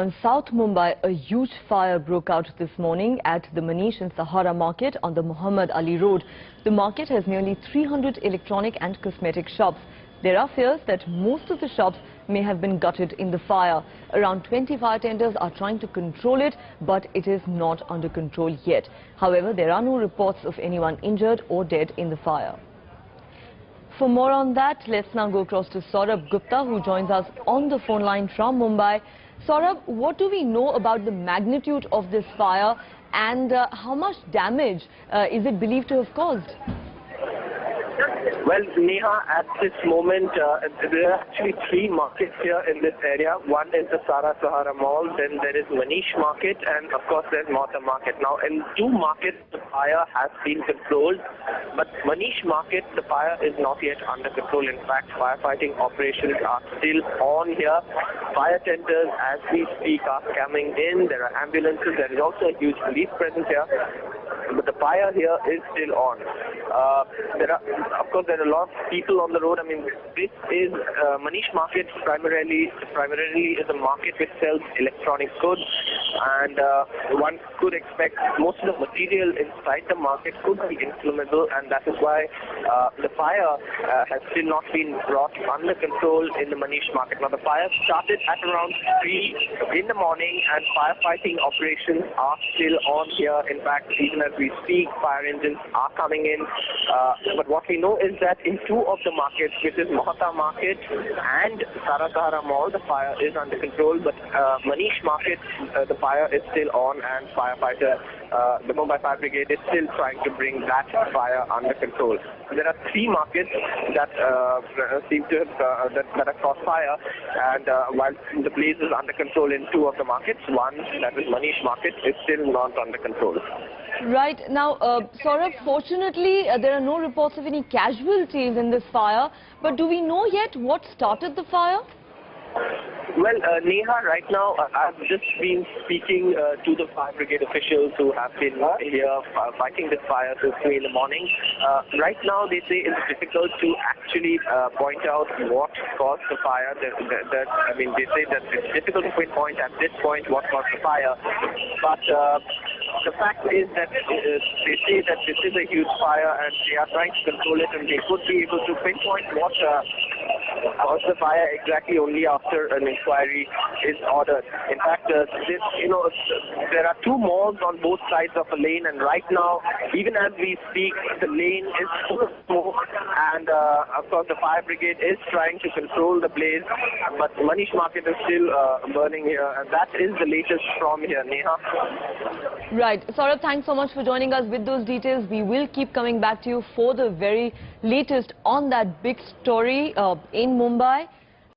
In South Mumbai, a huge fire broke out this morning at the Manish and Sahara market on the Muhammad Ali Road. The market has nearly 300 electronic and cosmetic shops. There are fears that most of the shops may have been gutted in the fire. Around 20 fire tenders are trying to control it, but it is not under control yet. However, there are no reports of anyone injured or dead in the fire. For more on that, let's now go across to Saurabh Gupta, who joins us on the phone line from Mumbai. Saurabh, what do we know about the magnitude of this fire and how much damage is it believed to have caused? Well, Neha, at this moment, there are actually three markets here in this area. One is the Sahara Mall, then there is Manish Market, and of course there's Mata Market. Now, in two markets, the fire has been controlled, but Manish Market, the fire is not yet under control. In fact, firefighting operations are still on here. Fire tenders, as we speak, are coming in. There are ambulances. There is also a huge police presence here. But the fire here is still on. Of course, there are a lot of people on the road. I mean, this is Manish Market primarily is a market which sells electronic goods, and one could expect most of the material inside the market could be inflammable, and that is why the fire has still not been brought under control in the Manish Market. Now, the fire started at around 3 in the morning, and firefighting operations are still on here. In fact, even as we speak, fire engines are coming in. But what we know is that in two of the markets, which is Mohata Market and Sahara Mall, the fire is under control. But Manish Market, the fire is still on, and the Mumbai Fire Brigade is still trying to bring that fire under control. There are three markets that seem to have that have caught fire, and while the blaze is under control in two of the markets, one, that is Manish Market, is still not under control. Right. Now, Saurabh, fortunately, there are no reports of any casualties in this fire. But do we know yet what started the fire? Well, Neha, right now, I've just been speaking to the fire brigade officials who have been here fighting this fire since 3 in the morning. Right now, they say it's difficult to actually point out what caused the fire. I mean, they say that it's difficult to pinpoint at this point what caused the fire. But the fact is that they say that this is a huge fire, and they are trying to control it, and they could be able to pinpoint what caused the fire exactly only after an inquiry is ordered. In fact, there are two malls on both sides of a lane, and right now, even as we speak, the lane is full of smoke, and of course the fire brigade is trying to control the blaze, but Manish Market is still burning here, and that is the latest from here, Neha. Right. Saurabh, thanks so much for joining us with those details. We will keep coming back to you for the very latest on that big story in Mumbai.